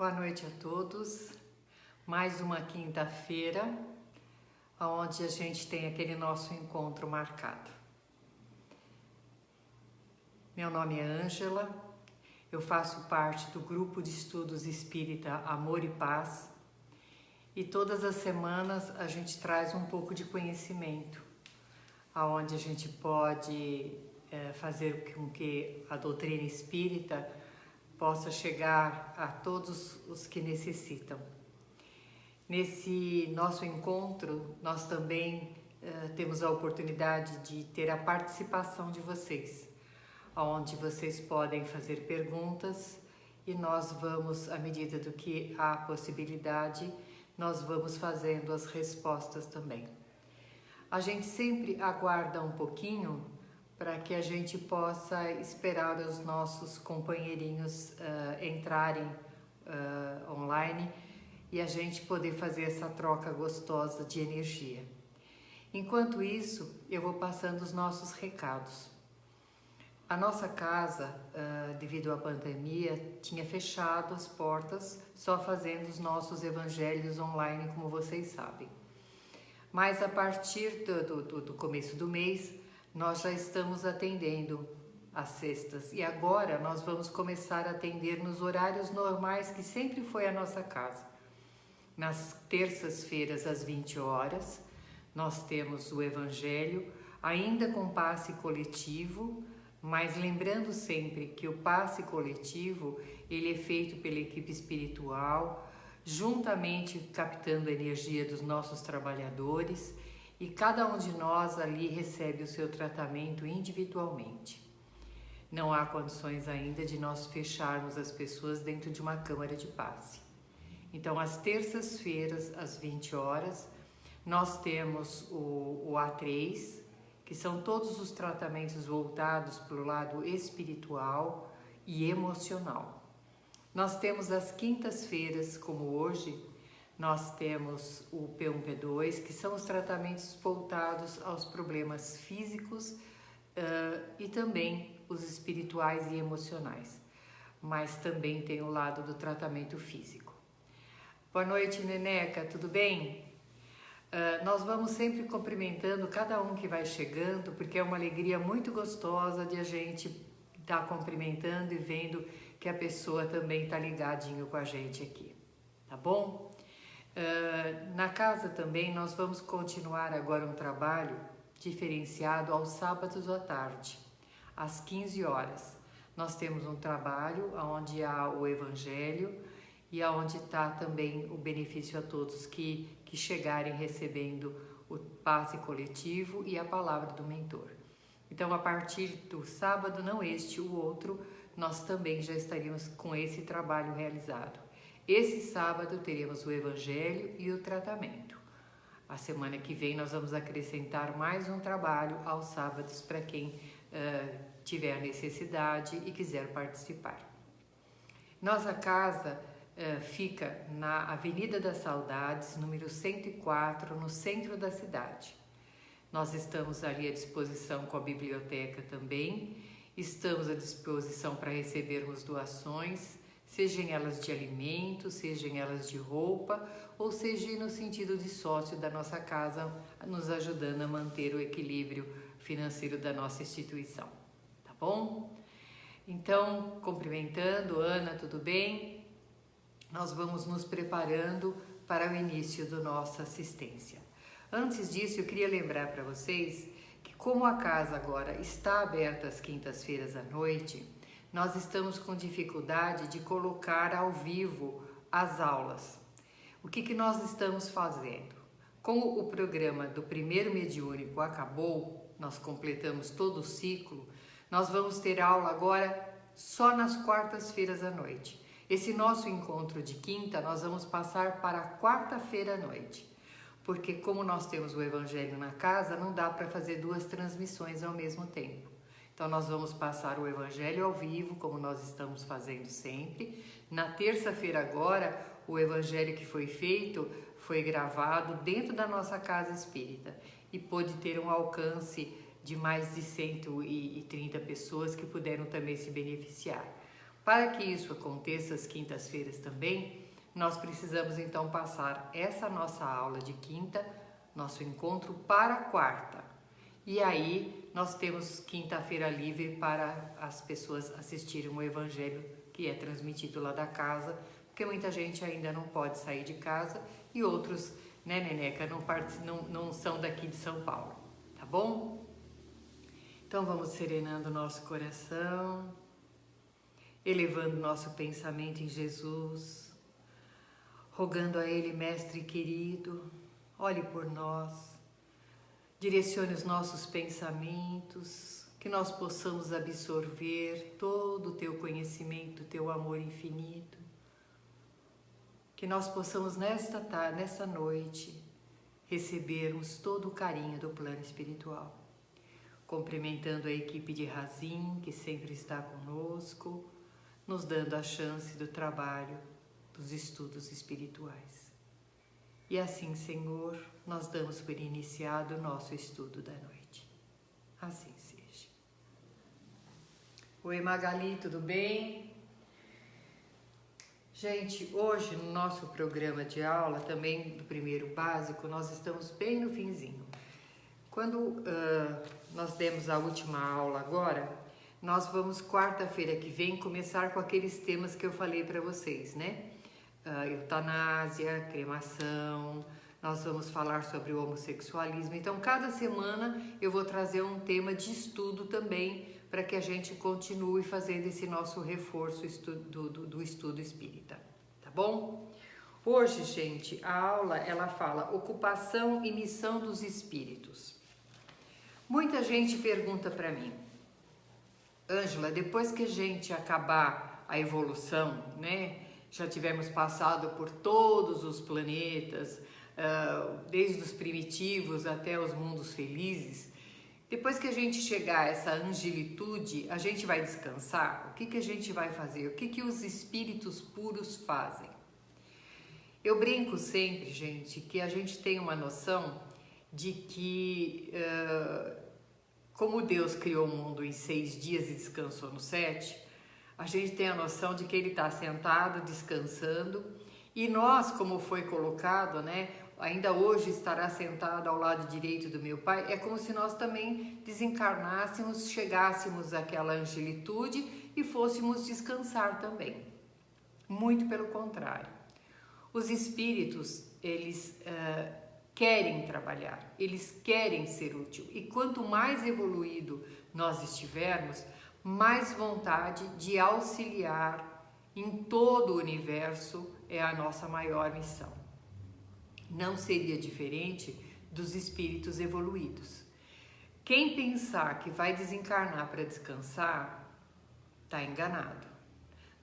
Boa noite a todos. Mais uma quinta-feira, onde a gente tem aquele nosso encontro marcado. Meu nome é Ângela, eu faço parte do grupo de estudos espírita Amor e Paz e todas as semanas a gente traz um pouco de conhecimento, onde a gente pode fazer com que a doutrina espírita possa chegar a todos os que necessitam. Nesse nosso encontro, nós também temos a oportunidade de ter a participação de vocês, onde vocês podem fazer perguntas e nós vamos, à medida do que há possibilidade, nós vamos fazendo as respostas também. A gente sempre aguarda um pouquinho para que a gente possa esperar os nossos companheirinhos entrarem online e a gente poder fazer essa troca gostosa de energia. Enquanto isso, eu vou passando os nossos recados. A nossa casa, devido à pandemia, tinha fechado as portas, só fazendo os nossos evangelhos online, como vocês sabem. Mas a partir do começo do mês, nós já estamos atendendo às sextas e agora nós vamos começar a atender nos horários normais que sempre foi a nossa casa. Nas terças-feiras às 20 horas, nós temos o Evangelho, ainda com passe coletivo, mas lembrando sempre que o passe coletivo ele é feito pela equipe espiritual, juntamente captando a energia dos nossos trabalhadores, e cada um de nós ali recebe o seu tratamento individualmente. Não há condições ainda de nós fecharmos as pessoas dentro de uma câmara de passe. Então, às terças-feiras, às 20 horas, nós temos o A3, que são todos os tratamentos voltados para o lado espiritual e emocional. Nós temos as quintas-feiras, como hoje, nós temos o P1, P2, que são os tratamentos voltados aos problemas físicos e também os espirituais e emocionais, mas também tem o lado do tratamento físico. Boa noite, Neneca, tudo bem? Nós vamos sempre cumprimentando cada um que vai chegando, porque é uma alegria muito gostosa de a gente estar cumprimentando e vendo que a pessoa também está ligadinho com a gente aqui, tá bom? Na casa também nós vamos continuar agora um trabalho diferenciado aos sábados à tarde, às 15 horas. Nós temos um trabalho onde há o Evangelho e onde está também o benefício a todos que chegarem recebendo o passe coletivo e a palavra do mentor. Então, a partir do sábado, não este, o outro, nós também já estaríamos com esse trabalho realizado. Esse sábado teremos o Evangelho e o tratamento. A semana que vem nós vamos acrescentar mais um trabalho aos sábados para quem tiver necessidade e quiser participar. Nossa casa fica na Avenida das Saudades, número 104, no centro da cidade. Nós estamos ali à disposição com a biblioteca também, estamos à disposição para recebermos doações, sejam elas de alimentos, sejam elas de roupa, ou seja no sentido de sócio da nossa casa, nos ajudando a manter o equilíbrio financeiro da nossa instituição, tá bom? Então, cumprimentando, Ana, tudo bem? Nós vamos nos preparando para o início da nossa assistência. Antes disso, eu queria lembrar para vocês que como a casa agora está aberta às quintas-feiras à noite, nós estamos com dificuldade de colocar ao vivo as aulas. O que nós estamos fazendo? Como o programa do primeiro mediúnico acabou, nós completamos todo o ciclo, nós vamos ter aula agora só nas quartas-feiras à noite. Esse nosso encontro de quinta, nós vamos passar para a quarta-feira à noite. Porque como nós temos o Evangelho na casa, não dá para fazer duas transmissões ao mesmo tempo. Então, nós vamos passar o Evangelho ao vivo, como nós estamos fazendo sempre. Na terça-feira agora, o Evangelho que foi feito foi gravado dentro da nossa casa espírita e pôde ter um alcance de mais de 130 pessoas que puderam também se beneficiar. Para que isso aconteça às quintas-feiras também, nós precisamos então passar essa nossa aula de quinta, nosso encontro, para quarta. E aí nós temos quinta-feira livre para as pessoas assistirem o evangelho que é transmitido lá da casa, porque muita gente ainda não pode sair de casa e outros, né, Neneca, não são daqui de São Paulo, tá bom? Então vamos serenando o nosso coração, elevando nosso pensamento em Jesus, rogando a Ele, Mestre querido, olhe por nós, direcione os nossos pensamentos, que nós possamos absorver todo o Teu conhecimento, Teu amor infinito, que nós possamos nesta noite recebermos todo o carinho do plano espiritual, cumprimentando a equipe de Razim, que sempre está conosco, nos dando a chance do trabalho, dos estudos espirituais. E assim, Senhor, nós damos por iniciado o nosso estudo da noite. Assim seja. Oi, Magali, tudo bem? Gente, hoje no nosso programa de aula, também do primeiro básico, nós estamos bem no finzinho. Quando nós demos a última aula agora, nós vamos quarta-feira que vem começar com aqueles temas que eu falei para vocês, né? Eutanásia, cremação, nós vamos falar sobre o homossexualismo. Então, cada semana eu vou trazer um tema de estudo também, para que a gente continue fazendo esse nosso reforço do estudo espírita, tá bom? Hoje, gente, a aula, ela fala ocupação e missão dos espíritos. Muita gente pergunta para mim, Ângela, depois que a gente acabar a evolução, né? Já tivemos passado por todos os planetas, desde os primitivos até os mundos felizes. Depois que a gente chegar a essa angelitude, a gente vai descansar? O que a gente vai fazer? O que os espíritos puros fazem? Eu brinco sempre, gente, que a gente tem uma noção de que, como Deus criou o mundo em 6 dias e descansou no 7, a gente tem a noção de que Ele está sentado, descansando, e nós, como foi colocado, né, ainda hoje estará sentado ao lado direito do meu Pai, é como se nós também desencarnássemos, chegássemos àquela angelitude e fôssemos descansar também. Muito pelo contrário. Os espíritos, eles querem trabalhar, eles querem ser útil, e quanto mais evoluído nós estivermos, mais vontade de auxiliar em todo o universo é a nossa maior missão. Não seria diferente dos espíritos evoluídos. Quem pensar que vai desencarnar para descansar, está enganado.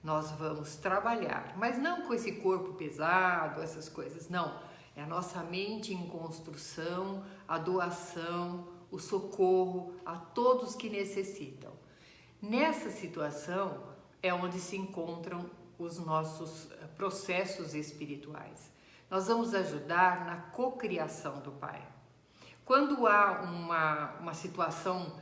Nós vamos trabalhar, mas não com esse corpo pesado, essas coisas, não. É a nossa mente em construção, a doação, o socorro a todos que necessitam. Nessa situação é onde se encontram os nossos processos espirituais. Nós vamos ajudar na cocriação do Pai. Quando há uma situação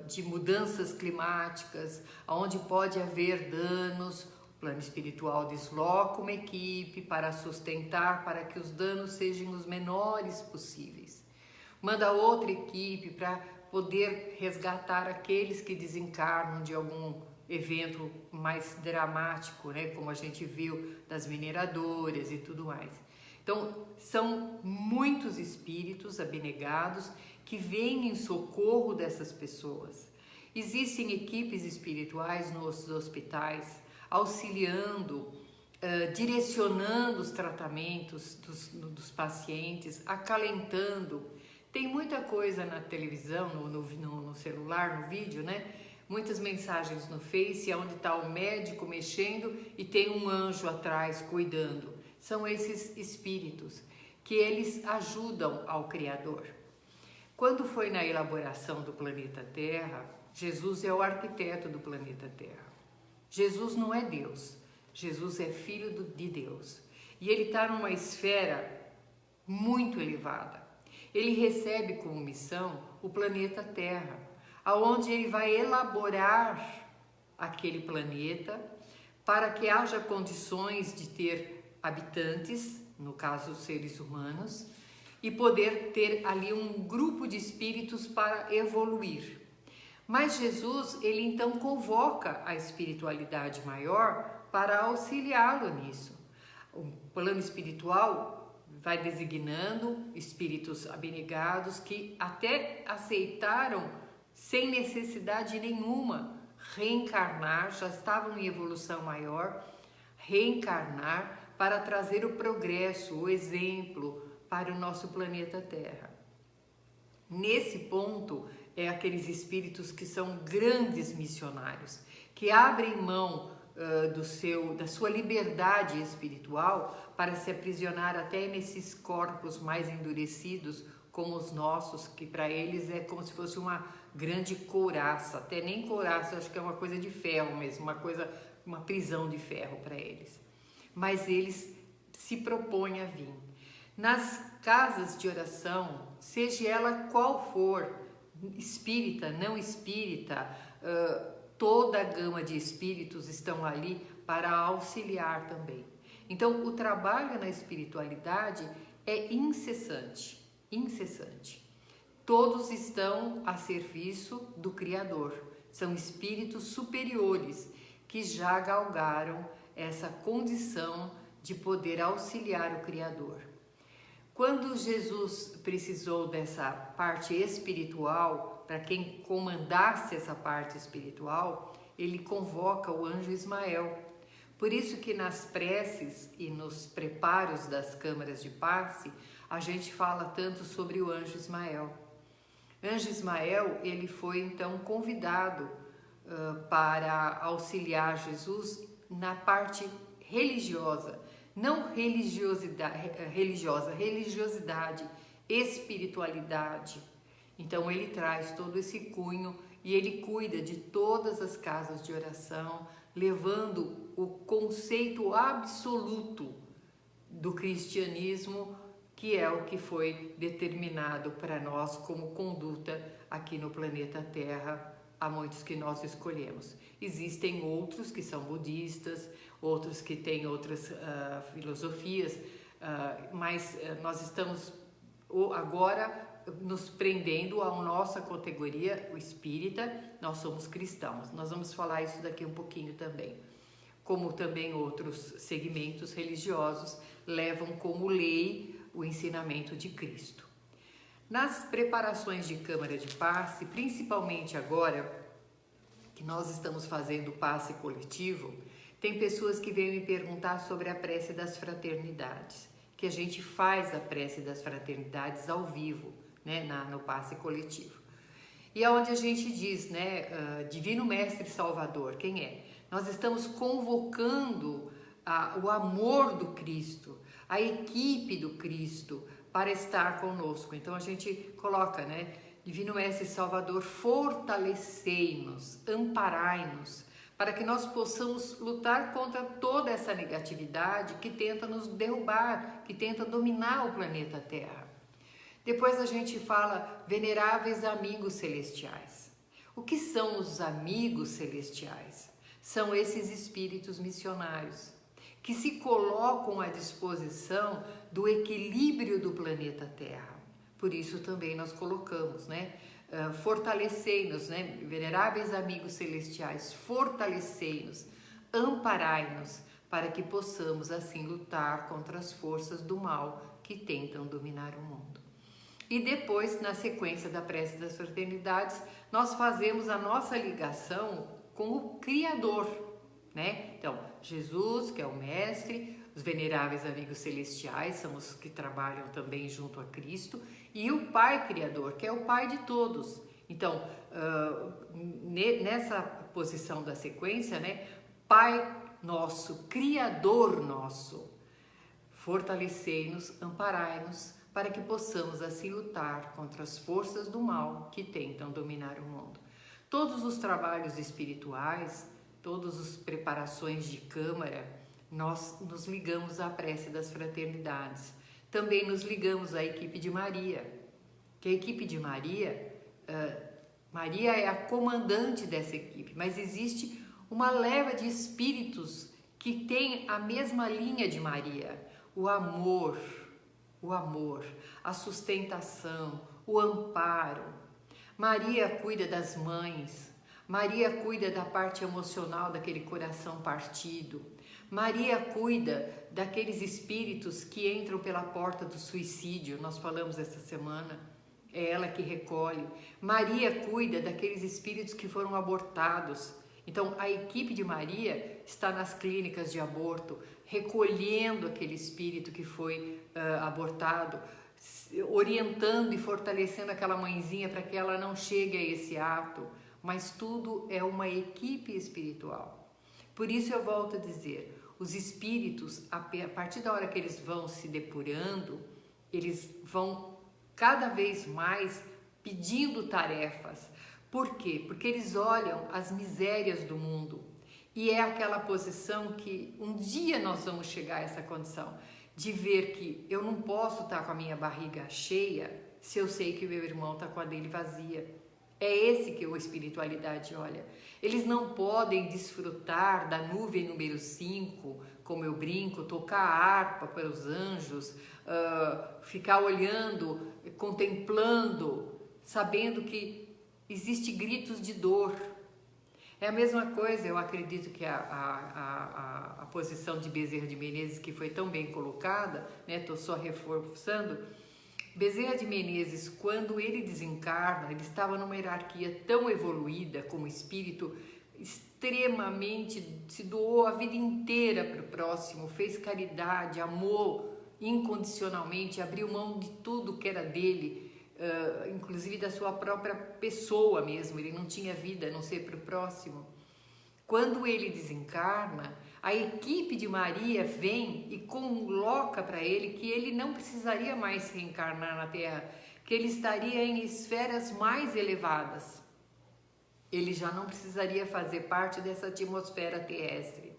de mudanças climáticas, onde pode haver danos, o plano espiritual desloca uma equipe para sustentar, para que os danos sejam os menores possíveis. Manda outra equipe para poder resgatar aqueles que desencarnam de algum evento mais dramático, né, como a gente viu das mineradoras e tudo mais. Então, são muitos espíritos abnegados que vêm em socorro dessas pessoas. Existem equipes espirituais nos hospitais, auxiliando, direcionando os tratamentos dos pacientes, acalentando. Tem muita coisa na televisão, no celular, no vídeo, né? Muitas mensagens no Face, onde está o médico mexendo e tem um anjo atrás cuidando. São esses espíritos que eles ajudam ao Criador. Quando foi na elaboração do planeta Terra, Jesus é o arquiteto do planeta Terra. Jesus não é Deus, Jesus é filho de Deus. E ele está numa esfera muito elevada. Ele recebe como missão o planeta Terra, aonde ele vai elaborar aquele planeta, para que haja condições de ter habitantes, no caso os seres humanos, e poder ter ali um grupo de espíritos para evoluir. Mas Jesus, ele então convoca a espiritualidade maior para auxiliá-lo nisso. O plano espiritual vai designando espíritos abnegados que até aceitaram, sem necessidade nenhuma, reencarnar, já estavam em evolução maior, reencarnar para trazer o progresso, o exemplo para o nosso planeta Terra. Nesse ponto, aqueles espíritos que são grandes missionários, que abrem mão da sua liberdade espiritual para se aprisionar até nesses corpos mais endurecidos, como os nossos, que para eles é como se fosse uma grande couraça, até nem couraça, acho que é uma coisa de ferro mesmo, uma prisão de ferro para eles. Mas eles se propõem a vir. Nas casas de oração, seja ela qual for, espírita, não espírita, toda a gama de espíritos estão ali para auxiliar também. Então, o trabalho na espiritualidade é incessante, incessante. Todos estão a serviço do Criador. São espíritos superiores que já galgaram essa condição de poder auxiliar o Criador. Quando Jesus precisou dessa parte espiritual, para quem comandasse essa parte espiritual, ele convoca o anjo Ismael. Por isso que nas preces e nos preparos das câmaras de passe, a gente fala tanto sobre o anjo Ismael. Anjo Ismael, ele foi então convidado para auxiliar Jesus na parte religiosa, não religiosidade, espiritualidade. Então ele traz todo esse cunho e ele cuida de todas as casas de oração, levando o conceito absoluto do cristianismo, que é o que foi determinado para nós como conduta aqui no planeta Terra, há muitos que nós escolhemos. Existem outros que são budistas, outros que têm outras filosofias, mas nós estamos agora nos prendendo à nossa categoria, o espírita, nós somos cristãos. Nós vamos falar isso daqui um pouquinho também. Como também outros segmentos religiosos levam como lei o ensinamento de Cristo. Nas preparações de câmara de passe, principalmente agora que nós estamos fazendo passe coletivo, tem pessoas que vêm me perguntar sobre a prece das fraternidades, que a gente faz a prece das fraternidades ao vivo, né, no passe coletivo. E aonde a gente diz, né, Divino Mestre Salvador, quem é? Nós estamos convocando o amor do Cristo, a equipe do Cristo para estar conosco. Então a gente coloca, né, Divino Mestre Salvador, fortalecei-nos, amparai-nos, para que nós possamos lutar contra toda essa negatividade que tenta nos derrubar, que tenta dominar o planeta Terra. Depois a gente fala veneráveis amigos celestiais. O que são os amigos celestiais? São esses espíritos missionários que se colocam à disposição do equilíbrio do planeta Terra. Por isso também nós colocamos, né? Fortalecei-nos, né? Veneráveis amigos celestiais, fortalecei-nos, amparai-nos, para que possamos assim lutar contra as forças do mal que tentam dominar o mundo. E depois, na sequência da prece das fraternidades, nós fazemos a nossa ligação com o Criador, né? Então, Jesus, que é o Mestre, os veneráveis amigos celestiais, são os que trabalham também junto a Cristo, e o Pai Criador, que é o Pai de todos. Então, nessa posição da sequência, né? Pai nosso, Criador nosso, fortalecei-nos, amparai-nos, para que possamos assim lutar contra as forças do mal que tentam dominar o mundo. Todos os trabalhos espirituais, todas as preparações de câmara, nós nos ligamos à prece das fraternidades. Também nos ligamos à equipe de Maria, que a equipe de Maria, Maria é a comandante dessa equipe, mas existe uma leva de espíritos que tem a mesma linha de Maria, o amor, a sustentação, o amparo. Maria cuida das mães, Maria cuida da parte emocional daquele coração partido, Maria cuida daqueles espíritos que entram pela porta do suicídio, nós falamos essa semana, é ela que recolhe. Maria cuida daqueles espíritos que foram abortados. Então, a equipe de Maria está nas clínicas de aborto, recolhendo aquele espírito que foi abortado, orientando e fortalecendo aquela mãezinha para que ela não chegue a esse ato. Mas tudo é uma equipe espiritual. Por isso eu volto a dizer, os espíritos, a partir da hora que eles vão se depurando, eles vão cada vez mais pedindo tarefas. Por quê? Porque eles olham as misérias do mundo e é aquela posição que um dia nós vamos chegar a essa condição de ver que eu não posso estar com a minha barriga cheia se eu sei que o meu irmão está com a dele vazia. É esse que a espiritualidade olha. Eles não podem desfrutar da nuvem número 5, como eu brinco, tocar a harpa para os anjos, ficar olhando, contemplando, sabendo que existe gritos de dor. É a mesma coisa, eu acredito que a posição de Bezerra de Menezes, que foi tão bem colocada, né? Estou só reforçando. Bezerra de Menezes, quando ele desencarna, ele estava numa hierarquia tão evoluída como espírito, extremamente, se doou a vida inteira para o próximo, fez caridade, amou incondicionalmente, abriu mão de tudo que era dele, inclusive da sua própria pessoa mesmo, ele não tinha vida a não ser para o próximo. Quando ele desencarna, a equipe de Maria vem e coloca para ele que ele não precisaria mais reencarnar na Terra, que ele estaria em esferas mais elevadas. Ele já não precisaria fazer parte dessa atmosfera terrestre.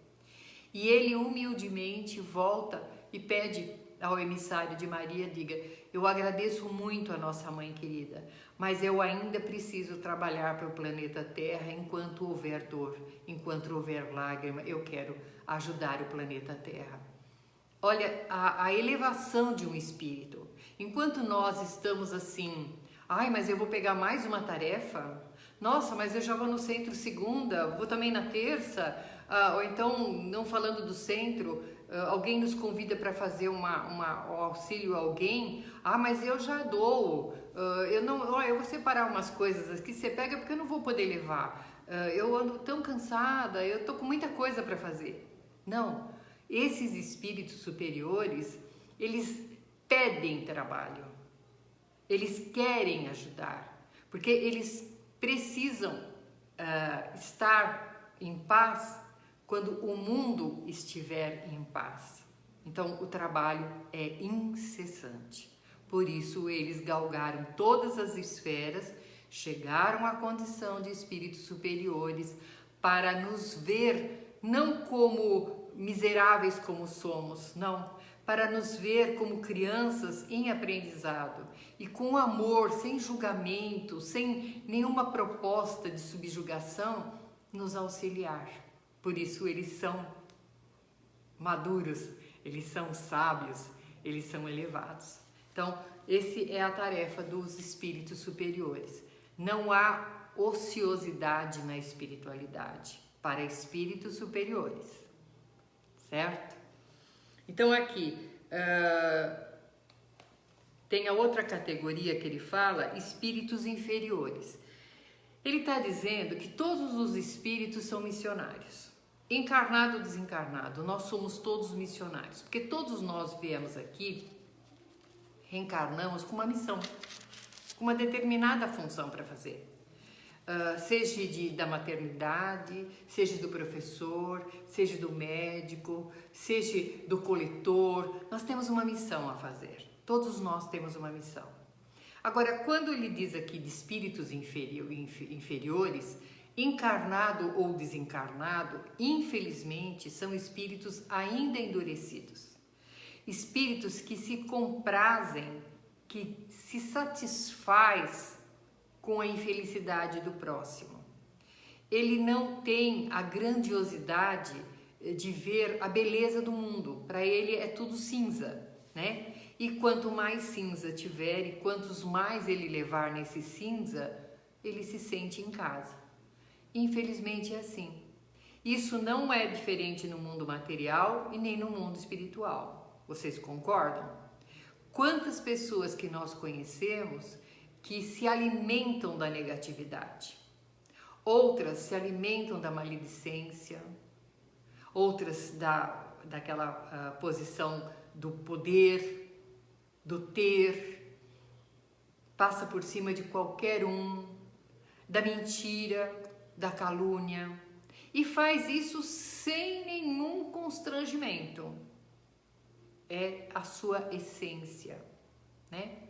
E ele humildemente volta e pede ao emissário de Maria, diga, eu agradeço muito a nossa mãe querida, mas eu ainda preciso trabalhar para o planeta Terra enquanto houver dor, enquanto houver lágrima, eu quero ajudar o planeta Terra. Olha, a elevação de um espírito. Enquanto nós estamos assim, ai, mas eu vou pegar mais uma tarefa? Nossa, mas eu já vou no centro segunda, vou também na terça, ou então, não falando do centro, alguém nos convida para fazer um auxílio a alguém, mas eu já dou, eu vou separar umas coisas aqui, você pega porque eu não vou poder levar, eu ando tão cansada, eu estou com muita coisa para fazer. Não, esses espíritos superiores, eles pedem trabalho, eles querem ajudar, porque eles precisam estar em paz quando o mundo estiver em paz. Então, o trabalho é incessante. Por isso, eles galgaram todas as esferas, chegaram à condição de espíritos superiores para nos ver não como miseráveis como somos, não, para nos ver como crianças em aprendizado e com amor, sem julgamento, sem nenhuma proposta de subjugação, nos auxiliar. Por isso eles são maduros, eles são sábios, eles são elevados. Então, essa é a tarefa dos espíritos superiores. Não há ociosidade na espiritualidade para espíritos superiores, certo? Então aqui tem a outra categoria que ele fala, espíritos inferiores. Ele está dizendo que todos os espíritos são missionários. Encarnado ou desencarnado, nós somos todos missionários, porque todos nós viemos aqui, reencarnamos com uma missão, com uma determinada função para fazer. Seja da maternidade, seja do professor, seja do médico, seja do coletor, nós temos uma missão a fazer, todos nós temos uma missão. Agora, quando ele diz aqui de espíritos inferiores, encarnado ou desencarnado, infelizmente, são espíritos ainda endurecidos. Espíritos que se comprazem, que se satisfaz com a infelicidade do próximo. ele não tem a grandiosidade de ver a beleza do mundo. Para ele é tudo cinza, né? E quanto mais cinza tiver e quantos mais ele levar nesse cinza, ele se sente em casa. Infelizmente é assim. Isso não é diferente no mundo material e nem no mundo espiritual. Vocês concordam? Quantas pessoas que nós conhecemos que se alimentam da negatividade? Outras se alimentam da maledicência, outras daquela posição do poder, do ter, passa por cima de qualquer um, da mentira, da calúnia, e faz isso sem nenhum constrangimento. É a sua essência, né?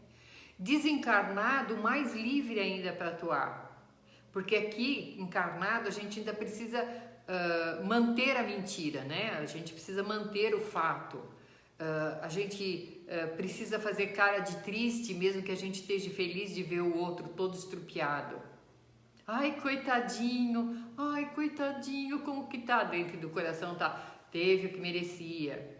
Desencarnado, mais livre ainda para atuar. Porque aqui, encarnado, a gente ainda precisa manter a mentira, né? A gente precisa manter o fato. A gente precisa fazer cara de triste, mesmo que a gente esteja feliz de ver o outro todo estrupiado. Ai, coitadinho, como que tá dentro do coração? Tá, teve o que merecia.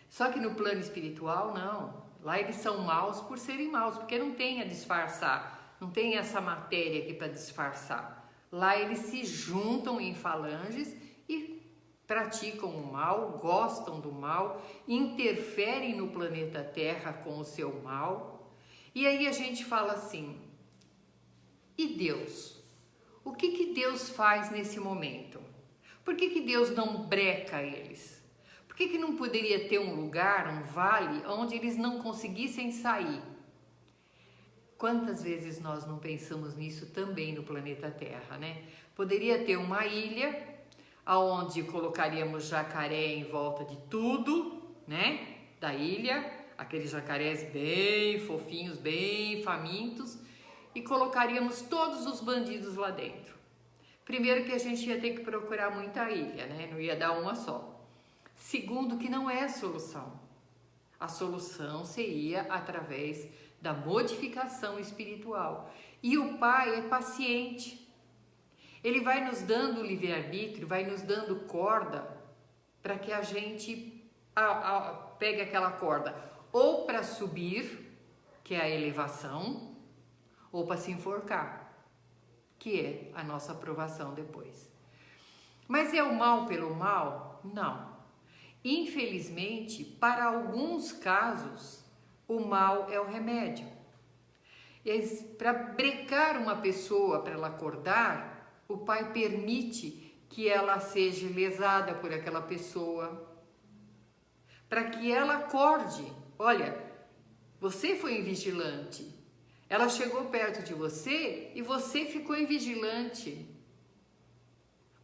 Só que no plano espiritual, não. Lá eles são maus por serem maus, porque não tem a disfarçar, não tem essa matéria aqui para disfarçar. Lá eles se juntam em falanges e praticam o mal, gostam do mal, interferem no planeta Terra com o seu mal. E aí a gente fala assim, e Deus? O que Deus faz nesse momento? Por que Deus não breca eles? Por que não poderia ter um lugar, um vale, onde eles não conseguissem sair? Quantas vezes nós não pensamos nisso também no planeta Terra, né? Poderia ter uma ilha, onde colocaríamos jacaré em volta de tudo, né? Da ilha, aqueles jacarés bem fofinhos, bem famintos, e colocaríamos todos os bandidos lá dentro. Primeiro que a gente ia ter que procurar muita ilha, né? Não ia dar uma só. Segundo, que não é a solução. A solução seria através da modificação espiritual. E o Pai é paciente. Ele vai nos dando o livre-arbítrio, vai nos dando corda para que a gente pegue aquela corda ou para subir, que é a elevação, ou para se enforcar, que é a nossa aprovação depois. Mas é o mal pelo mal? Não. Infelizmente, para alguns casos, o mal é o remédio. Para brecar uma pessoa, para ela acordar, o Pai permite que ela seja lesada por aquela pessoa, para que ela acorde. Olha, você foi invigilante. Ela chegou perto de você e você ficou invigilante.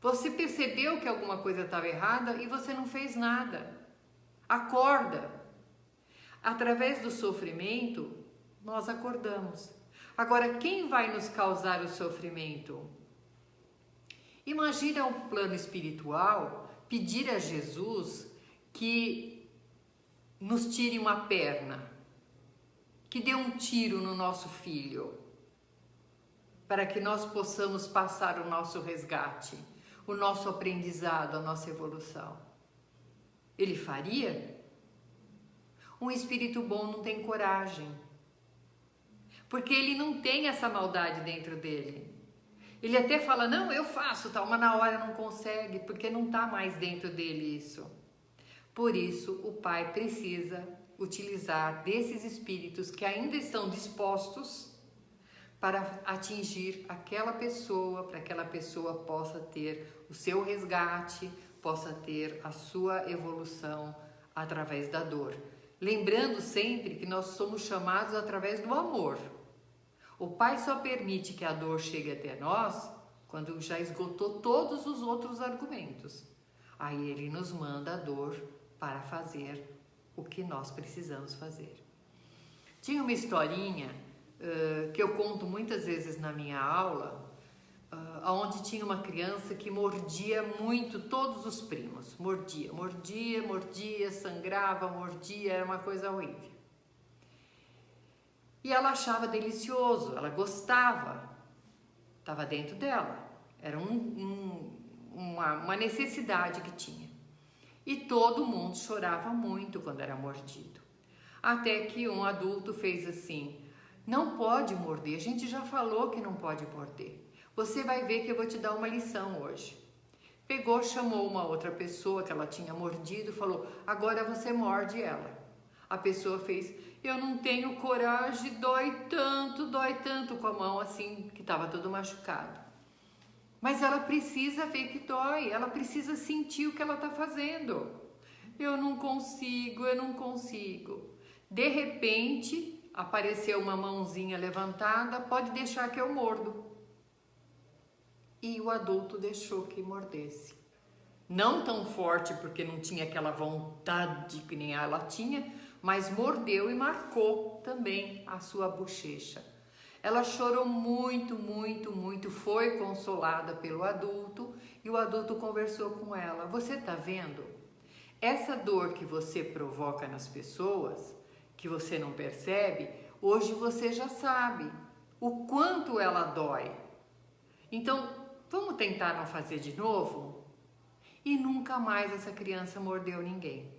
Você percebeu que alguma coisa estava errada e você não fez nada. Acorda. Através do sofrimento, nós acordamos. Agora, quem vai nos causar o sofrimento? Imagina o plano espiritual pedir a Jesus que nos tire uma perna, que dê um tiro no nosso filho, para que nós possamos passar o nosso resgate, o nosso aprendizado, a nossa evolução. Ele faria? Um espírito bom não tem coragem, porque ele não tem essa maldade dentro dele. Ele até fala, não, eu faço tal, mas na hora não consegue, porque não está mais dentro dele isso. Por isso, o Pai precisa utilizar desses espíritos que ainda estão dispostos para atingir aquela pessoa, para que aquela pessoa possa ter o seu resgate, possa ter a sua evolução através da dor. Lembrando sempre que nós somos chamados através do amor. O Pai só permite que a dor chegue até nós quando já esgotou todos os outros argumentos. Aí Ele nos manda a dor para fazer o que nós precisamos fazer. Tinha uma historinha que eu conto muitas vezes na minha aula, onde tinha uma criança que mordia muito todos os primos. Mordia, sangrava, mordia, era uma coisa horrível. E ela achava delicioso, ela gostava, estava dentro dela. Era uma necessidade que tinha. E todo mundo chorava muito quando era mordido. Até que um adulto fez assim: não pode morder, a gente já falou que não pode morder. Você vai ver que eu vou te dar uma lição hoje. Pegou, chamou uma outra pessoa que ela tinha mordido e falou: agora você morde ela. A pessoa fez: eu não tenho coragem, dói tanto, com a mão assim, que estava todo machucado. Mas ela precisa ver que dói, ela precisa sentir o que ela está fazendo. Eu não consigo. De repente, apareceu uma mãozinha levantada: pode deixar que eu mordo. E o adulto deixou que mordesse. Não tão forte, porque não tinha aquela vontade que nem ela tinha, mas mordeu e marcou também a sua bochecha. Ela chorou muito, foi consolada pelo adulto e o adulto conversou com ela. Você tá vendo? Essa dor que você provoca nas pessoas, que você não percebe, hoje você já sabe o quanto ela dói. Então, vamos tentar não fazer de novo? E nunca mais essa criança mordeu ninguém.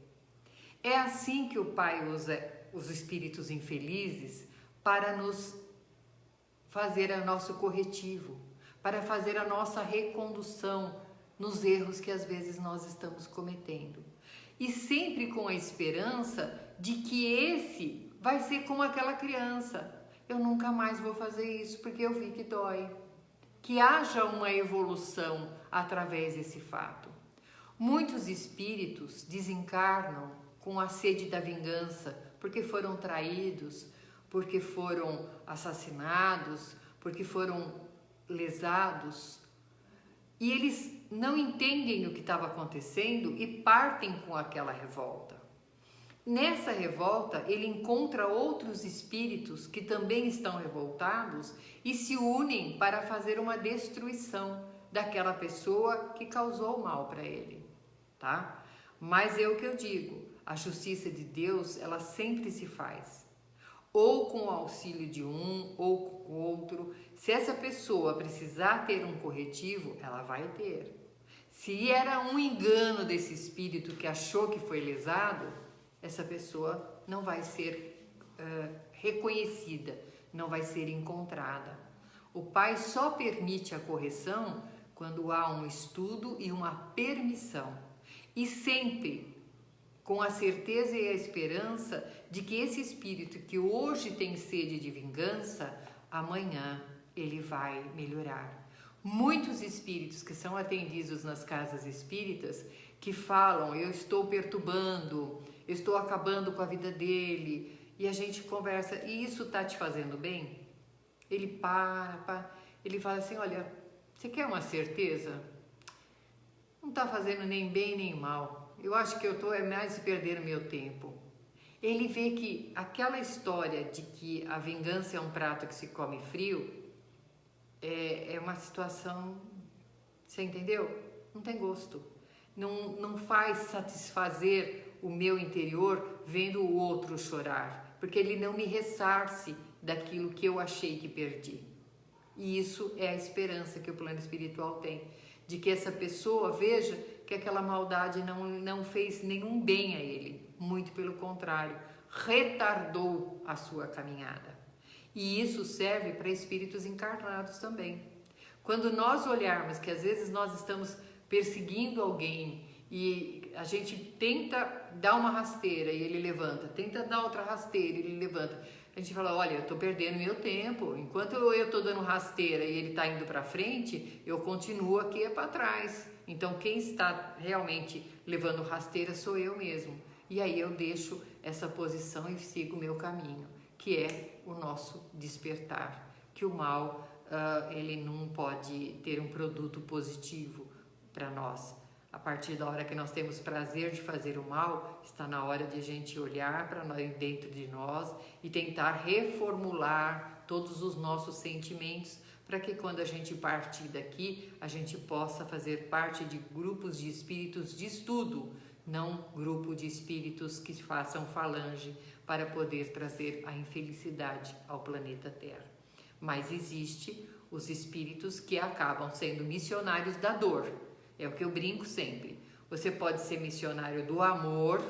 É assim que o Pai usa os espíritos infelizes para nos fazer o nosso corretivo, para fazer a nossa recondução nos erros que às vezes nós estamos cometendo. E sempre com a esperança de que esse vai ser como aquela criança. Eu nunca mais vou fazer isso porque eu vi que dói. Que haja uma evolução através desse fato. Muitos espíritos desencarnam com a sede da vingança, porque foram traídos, porque foram assassinados, porque foram lesados. E eles não entendem o que estava acontecendo e partem com aquela revolta. Nessa revolta, ele encontra outros espíritos que também estão revoltados e se unem para fazer uma destruição daquela pessoa que causou o mal para ele, tá? Mas é o que eu digo, a justiça de Deus, ela sempre se faz, ou com o auxílio de um, ou com o outro. Se essa pessoa precisar ter um corretivo, ela vai ter. Se era um engano desse espírito que achou que foi lesado, essa pessoa não vai ser reconhecida, não vai ser encontrada. O Pai só permite a correção quando há um estudo e uma permissão. E sempre com a certeza e a esperança de que esse espírito que hoje tem sede de vingança, amanhã ele vai melhorar. Muitos espíritos que são atendidos nas casas espíritas que falam: eu estou perturbando, eu estou acabando com a vida dele, e a gente conversa: e isso está te fazendo bem? Ele ele fala assim: olha, você quer uma certeza? Não está fazendo nem bem nem mal, eu acho que eu estou mais perder o meu tempo. Ele vê que aquela história de que a vingança é um prato que se come frio é uma situação, você entendeu? Não tem gosto. Não faz satisfazer o meu interior vendo o outro chorar, porque ele não me ressarce daquilo que eu achei que perdi. E isso é a esperança que o plano espiritual tem, de que essa pessoa veja que aquela maldade não fez nenhum bem a ele, muito pelo contrário, retardou a sua caminhada. E isso serve para espíritos encarnados também. Quando nós olharmos que às vezes nós estamos perseguindo alguém e a gente tenta dar uma rasteira e ele levanta, tenta dar outra rasteira e ele levanta, a gente fala: olha, eu estou perdendo meu tempo, enquanto eu estou dando rasteira e ele está indo para frente, eu continuo aqui para trás. Então quem está realmente levando rasteira sou eu mesmo. E aí eu deixo essa posição e sigo o meu caminho, que é o nosso despertar, que o mal ele não pode ter um produto positivo para nós. A partir da hora que nós temos prazer de fazer o mal, está na hora de a gente olhar para nós, dentro de nós, e tentar reformular todos os nossos sentimentos, para que quando a gente partir daqui, a gente possa fazer parte de grupos de espíritos de estudo, não grupo de espíritos que façam falange para poder trazer a infelicidade ao planeta Terra. Mas existe os espíritos que acabam sendo missionários da dor. É o que eu brinco sempre. Você pode ser missionário do amor,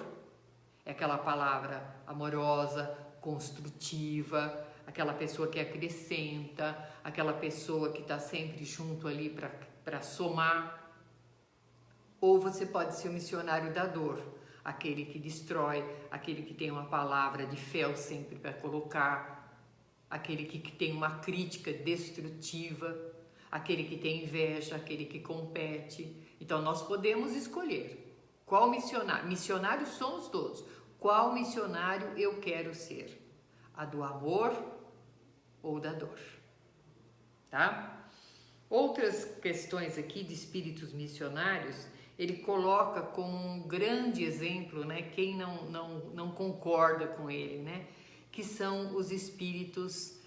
é aquela palavra amorosa, construtiva, aquela pessoa que acrescenta, aquela pessoa que está sempre junto ali para somar. Ou você pode ser o missionário da dor, aquele que destrói, aquele que tem uma palavra de fel sempre para colocar, aquele que tem uma crítica destrutiva, aquele que tem inveja, aquele que compete. Então nós podemos escolher qual missionário. Missionários somos todos. Qual missionário eu quero ser? A do amor ou da dor? Tá? Outras questões aqui de espíritos missionários, ele coloca como um grande exemplo, né, quem não concorda com ele, né, que são os espíritos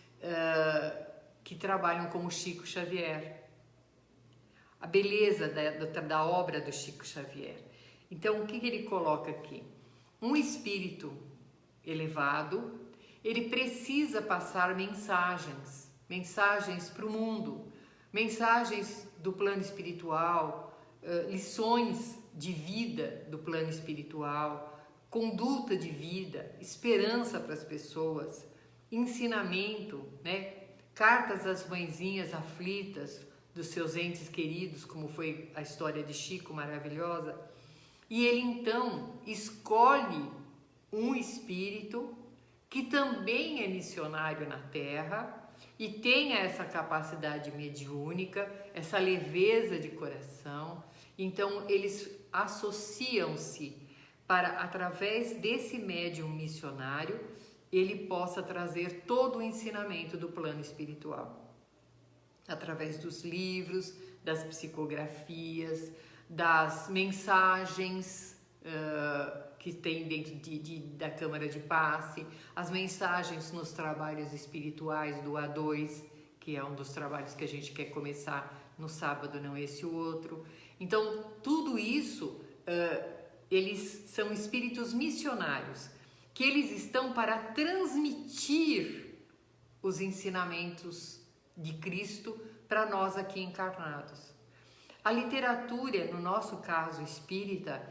que trabalham como Chico Xavier. A beleza da obra do Chico Xavier. Então, o que ele coloca aqui? Um espírito elevado, ele precisa passar mensagens para o mundo, mensagens do plano espiritual, lições de vida do plano espiritual, conduta de vida, esperança para as pessoas, ensinamento, né? Cartas às mãezinhas aflitas dos seus entes queridos, como foi a história de Chico, maravilhosa. E ele então escolhe um espírito que também é missionário na Terra e tenha essa capacidade mediúnica, essa leveza de coração. Então eles associam-se para, através desse médium missionário, ele possa trazer todo o ensinamento do plano espiritual, através dos livros, das psicografias, das mensagens que tem dentro da Câmara de Passe, as mensagens nos trabalhos espirituais do A2, que é um dos trabalhos que a gente quer começar no sábado, não esse o outro. Então, tudo isso, eles são espíritos missionários, que eles estão para transmitir os ensinamentos de Cristo para nós aqui encarnados. A literatura, no nosso caso espírita,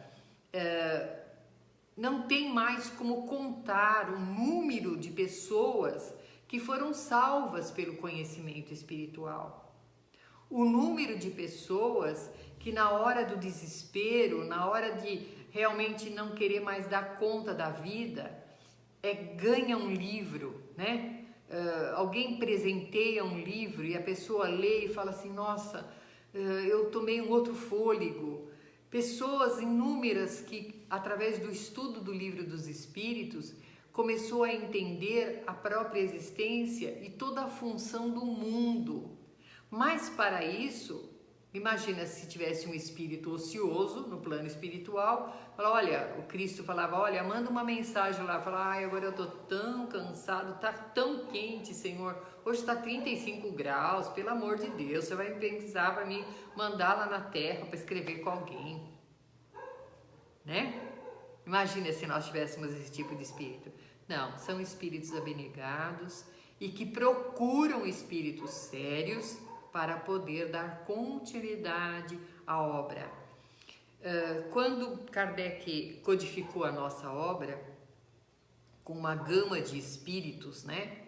não tem mais como contar o número de pessoas que foram salvas pelo conhecimento espiritual. O número de pessoas que na hora do desespero, na hora de realmente não querer mais dar conta da vida, ganha um livro, né? Alguém presenteia um livro e a pessoa lê e fala assim, nossa, eu tomei um outro fôlego. Pessoas inúmeras que, através do estudo do Livro dos Espíritos, começou a entender a própria existência e toda a função do mundo. Mas para isso, imagina se tivesse um espírito ocioso no plano espiritual, fala, olha, o Cristo falava, olha, manda uma mensagem lá, fala, ai, agora eu tô tão cansado, tá tão quente, Senhor, hoje está 35 graus, pelo amor de Deus, você vai precisar para mim mandar lá na terra para escrever com alguém, né? Imagina se nós tivéssemos esse tipo de espírito. Não, são espíritos abnegados e que procuram espíritos sérios para poder dar continuidade à obra. Quando Kardec codificou a nossa obra, com uma gama de espíritos, né,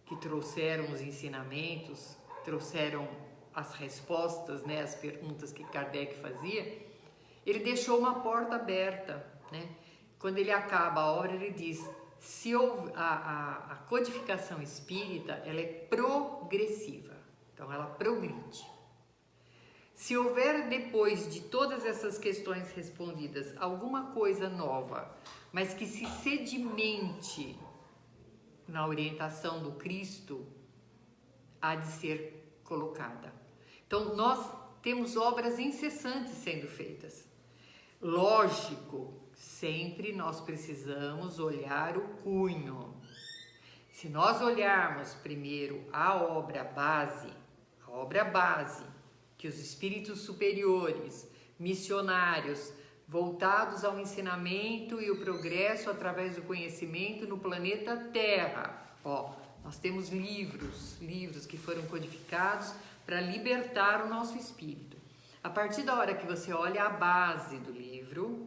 que trouxeram os ensinamentos, trouxeram as respostas, né, as perguntas que Kardec fazia, ele deixou uma porta aberta, né? Quando ele acaba a obra, ele diz, se a codificação espírita, ela é progressiva, então ela progride. Se houver, depois de todas essas questões respondidas, alguma coisa nova, mas que se sedimente na orientação do Cristo, há de ser colocada. Então, nós temos obras incessantes sendo feitas. Lógico, sempre nós precisamos olhar o cunho. Se nós olharmos primeiro a obra base, que os espíritos superiores, missionários, voltados ao ensinamento e o progresso através do conhecimento no planeta Terra, Nós temos livros que foram codificados para libertar o nosso espírito. A partir da hora que você olha a base do livro,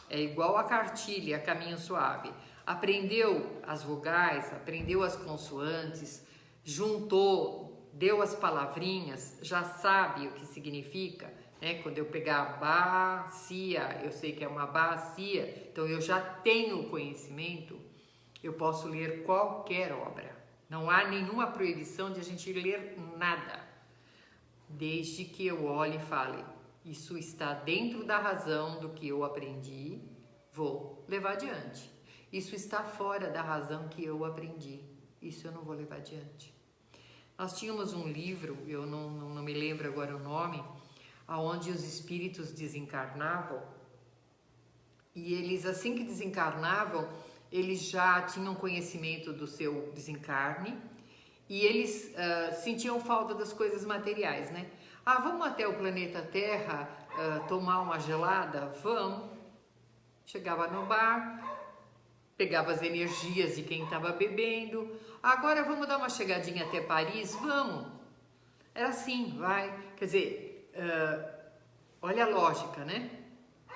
é igual a cartilha, Caminho Suave. Aprendeu as vogais, aprendeu as consoantes, juntou, deu as palavrinhas, já sabe o que significa, né? Quando eu pegar bacia, eu sei que é uma bacia, então eu já tenho o conhecimento, eu posso ler qualquer obra. Não há nenhuma proibição de a gente ler nada, desde que eu olhe e fale, isso está dentro da razão do que eu aprendi, vou levar adiante. Isso está fora da razão que eu aprendi, isso eu não vou levar adiante. Nós tínhamos um livro, eu não me lembro agora o nome, onde os espíritos desencarnavam, e eles, assim que desencarnavam, eles já tinham conhecimento do seu desencarne, e eles sentiam falta das coisas materiais, né? Vamos até o planeta Terra tomar uma gelada? Vamos. Chegava no bar, pegava as energias de quem estava bebendo. Agora vamos dar uma chegadinha até Paris? Vamos. Era assim, vai. Quer dizer, olha a lógica, né?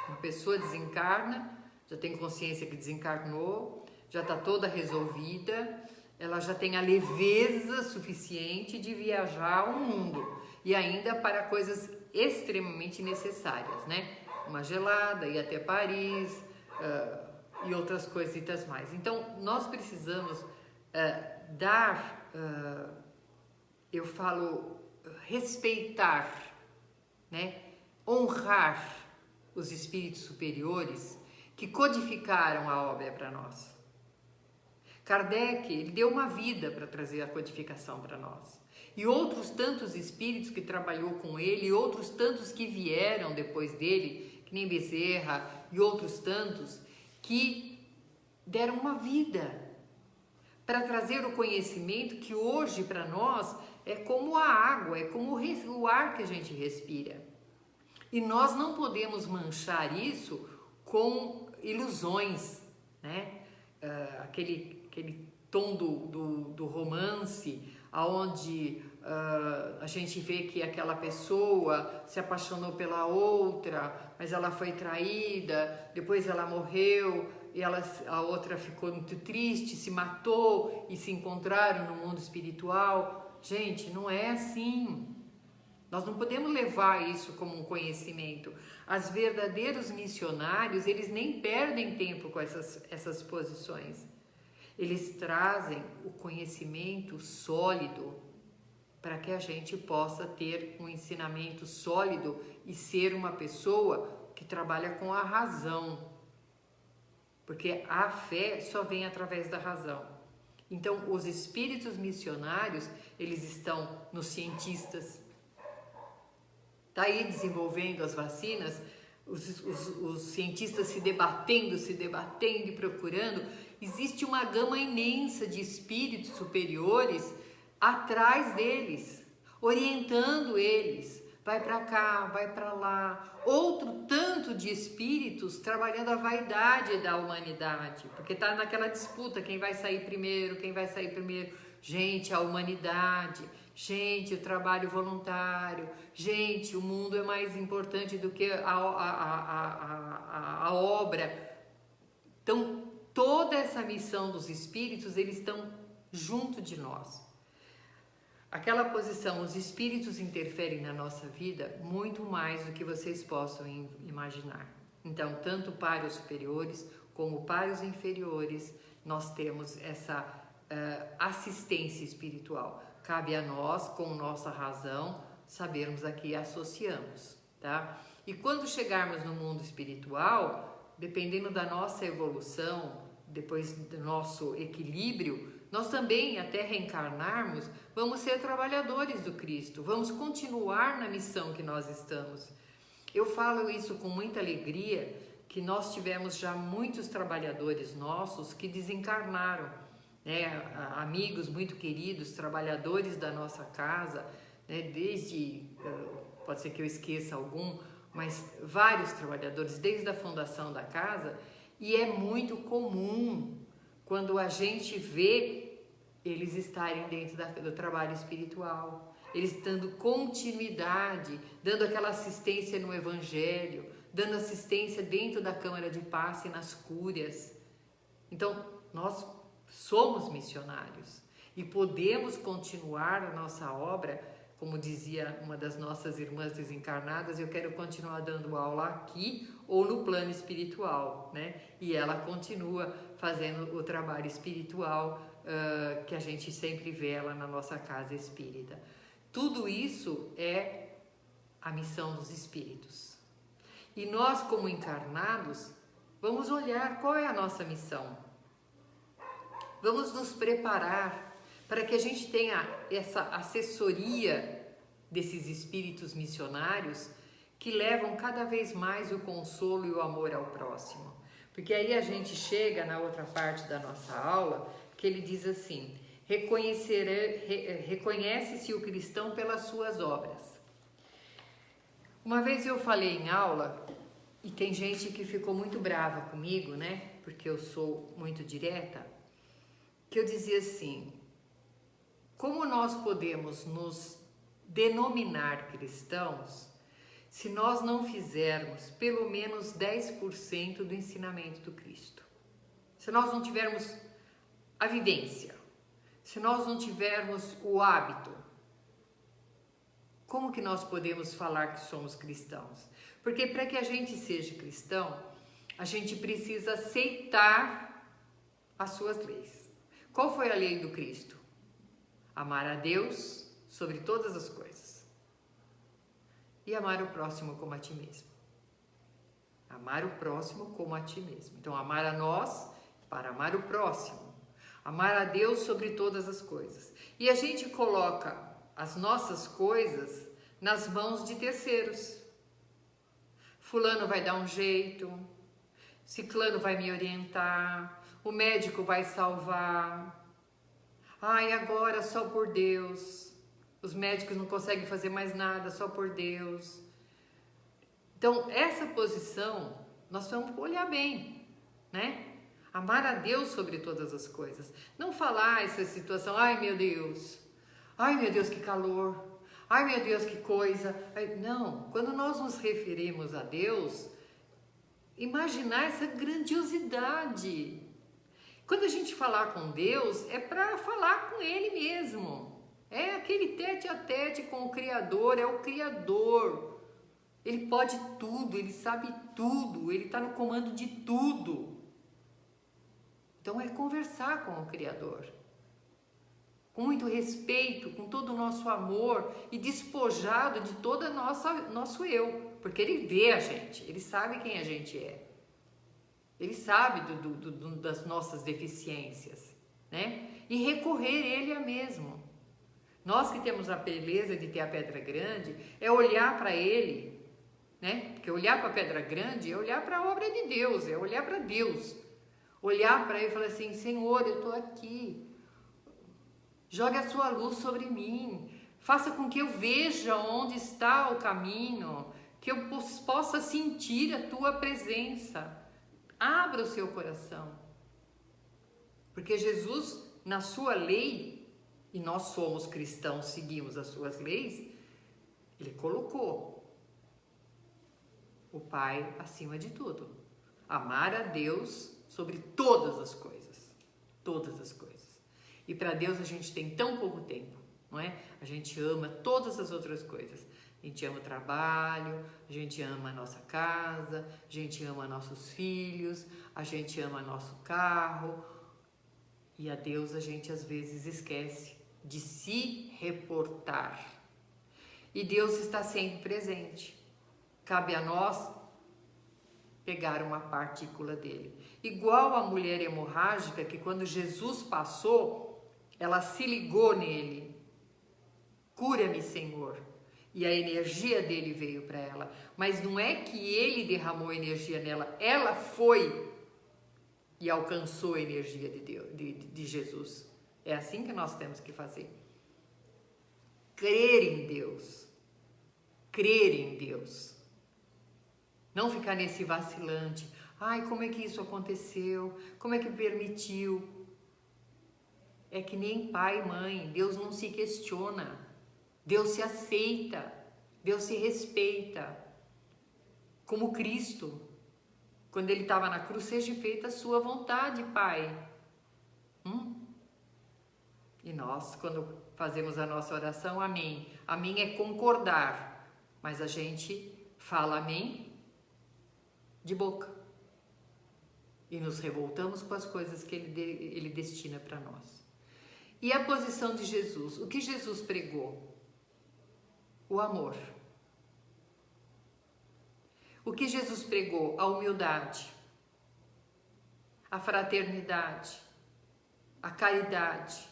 Uma pessoa desencarna, já tem consciência que desencarnou, já está toda resolvida, ela já tem a leveza suficiente de viajar ao mundo e ainda para coisas extremamente necessárias, né? Uma gelada, ir até Paris e outras coisitas mais. Então, nós precisamos eu falo, respeitar, né? Honrar os espíritos superiores que codificaram a obra para nós. Kardec, ele deu uma vida para trazer a codificação para nós. E outros tantos espíritos que trabalhou com ele, e outros tantos que vieram depois dele, que nem Bezerra, e outros tantos, que deram uma vida para trazer o conhecimento que hoje para nós é como a água, é como o ar que a gente respira. E nós não podemos manchar isso com ilusões, né? Aquele tom do romance, onde a gente vê que aquela pessoa se apaixonou pela outra, mas ela foi traída, depois ela morreu e a outra ficou muito triste, se matou e se encontraram no mundo espiritual. Gente, não é assim. Nós não podemos levar isso como um conhecimento. Os verdadeiros missionários, eles nem perdem tempo com essas posições. Eles trazem o conhecimento sólido para que a gente possa ter um ensinamento sólido e ser uma pessoa que trabalha com a razão. Porque a fé só vem através da razão. Então, os espíritos missionários, eles estão nos cientistas. Está aí desenvolvendo as vacinas, os cientistas se debatendo e procurando. Existe uma gama imensa de espíritos superiores atrás deles, orientando eles. Vai para cá, vai para lá. Outro tanto de espíritos trabalhando a vaidade da humanidade, porque está naquela disputa, quem vai sair primeiro. Gente, a humanidade, gente, o trabalho voluntário, gente, o mundo é mais importante do que a obra. Então, toda essa missão dos espíritos, eles estão junto de nós. Aquela posição, os espíritos interferem na nossa vida muito mais do que vocês possam imaginar. Então, tanto para os superiores como para os inferiores, nós temos essa assistência espiritual. Cabe a nós, com nossa razão, sabermos a que associamos, tá? E quando chegarmos no mundo espiritual, dependendo da nossa evolução, depois do nosso equilíbrio, nós também, até reencarnarmos, vamos ser trabalhadores do Cristo, vamos continuar na missão que nós estamos. Eu falo isso com muita alegria, que nós tivemos já muitos trabalhadores nossos que desencarnaram, né? Amigos muito queridos, trabalhadores da nossa casa, né? Desde, pode ser que eu esqueça algum, mas vários trabalhadores, desde a fundação da casa, e é muito comum quando a gente vê eles estarem dentro do trabalho espiritual, eles dando continuidade, dando aquela assistência no Evangelho, dando assistência dentro da Câmara de Passe, nas cúrias. Então, nós somos missionários e podemos continuar a nossa obra, como dizia uma das nossas irmãs desencarnadas, eu quero continuar dando aula aqui ou no plano espiritual, né? E ela continua fazendo o trabalho espiritual que a gente sempre vê lá na nossa casa espírita. Tudo isso é a missão dos espíritos. E nós, como encarnados, vamos olhar qual é a nossa missão. Vamos nos preparar para que a gente tenha essa assessoria desses espíritos missionários que levam cada vez mais o consolo e o amor ao próximo. Porque aí a gente chega na outra parte da nossa aula, que ele diz assim: reconhece-se o cristão pelas suas obras. Uma vez eu falei em aula, e tem gente que ficou muito brava comigo, né? Porque eu sou muito direta, que eu dizia assim: como nós podemos nos denominar cristãos se nós não fizermos pelo menos 10% do ensinamento do Cristo? Se nós não tivermos a vivência, se nós não tivermos o hábito, como que nós podemos falar que somos cristãos? Porque para que a gente seja cristão, a gente precisa aceitar as suas leis. Qual foi a lei do Cristo? Amar a Deus sobre todas as coisas e amar o próximo como a ti mesmo. Amar o próximo como a ti mesmo. Então, amar a nós para amar o próximo. Amar a Deus sobre todas as coisas. E a gente coloca as nossas coisas nas mãos de terceiros. Fulano vai dar um jeito, ciclano vai me orientar, o médico vai salvar. Ai, agora só por Deus. Os médicos não conseguem fazer mais nada, só por Deus. Então, essa posição, nós vamos olhar bem, né? Amar a Deus sobre todas as coisas. Não falar essa situação: ai meu Deus, que calor, ai meu Deus, que coisa. Não, quando nós nos referimos a Deus, imaginar essa grandiosidade. Quando a gente falar com Deus, é para falar com Ele mesmo. É aquele tete a tete com o Criador, é o Criador. Ele pode tudo, Ele sabe tudo, Ele está no comando de tudo. Então é conversar com o Criador, com muito respeito, com todo o nosso amor e despojado de todo nosso eu, porque Ele vê a gente, Ele sabe quem a gente é, Ele sabe das nossas deficiências, né? E recorrer Ele mesmo. Nós que temos a beleza de ter a pedra grande, é olhar para Ele, né? Porque olhar para a pedra grande é olhar para a obra de Deus, é olhar para Deus. Olhar para Ele e falar assim: Senhor, eu estou aqui, jogue a sua luz sobre mim, faça com que eu veja onde está o caminho, que eu possa sentir a tua presença. Abra o seu coração, porque Jesus, na sua lei, e nós somos cristãos, seguimos as suas leis, Ele colocou o Pai acima de tudo. Amar a Deus sobre todas as coisas. Todas as coisas. E para Deus a gente tem tão pouco tempo, não é? A gente ama todas as outras coisas. A gente ama o trabalho, a gente ama a nossa casa, a gente ama nossos filhos, a gente ama nosso carro. E a Deus a gente às vezes esquece de se reportar. E Deus está sempre presente. Cabe a nós pegar uma partícula dele. Igual a mulher hemorrágica, que quando Jesus passou, ela se ligou nele. Cura-me, Senhor. E a energia dele veio para ela. Mas não é que ele derramou energia nela, ela foi e alcançou a energia de Deus, de Jesus. É assim que nós temos que fazer. Crer em Deus. Crer em Deus. Não ficar nesse vacilante. Ai, como é que isso aconteceu? Como é que permitiu? é que nem pai e mãe. Deus não se questiona, Deus se aceita, Deus se respeita. Como Cristo, quando ele estava na cruz, seja feita a sua vontade, Pai. E nós, quando fazemos a nossa oração, amém. Amém é concordar, mas a gente fala amém de boca. E nos revoltamos com as coisas que ele destina para nós. E a posição de Jesus? O que Jesus pregou? O amor. O que Jesus pregou? A humildade, a fraternidade, a caridade.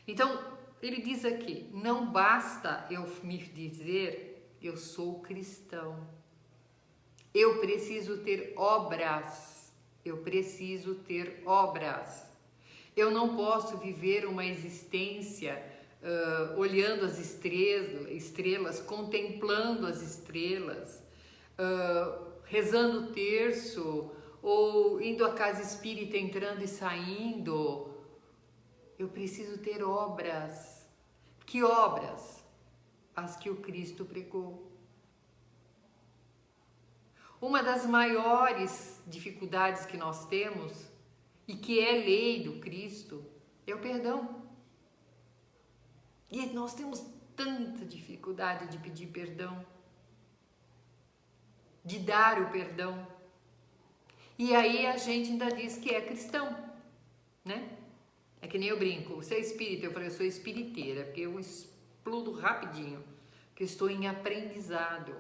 Então, ele diz aqui, não basta eu me dizer, eu sou cristão. Eu preciso ter obras. Eu preciso ter obras. Eu não posso viver uma existência olhando as estrelas, contemplando as estrelas, rezando o terço, ou indo à casa espírita, entrando e saindo. Eu preciso ter obras. Que obras? As que o Cristo pregou. Uma das maiores dificuldades que nós temos, e que é lei do Cristo, é o perdão. E nós temos tanta dificuldade de pedir perdão, de dar o perdão. E aí a gente ainda diz que é cristão, né? É que nem eu brinco, você é espírita? Eu falei, eu sou espiriteira, porque eu explodo rapidinho, porque eu estou em aprendizado.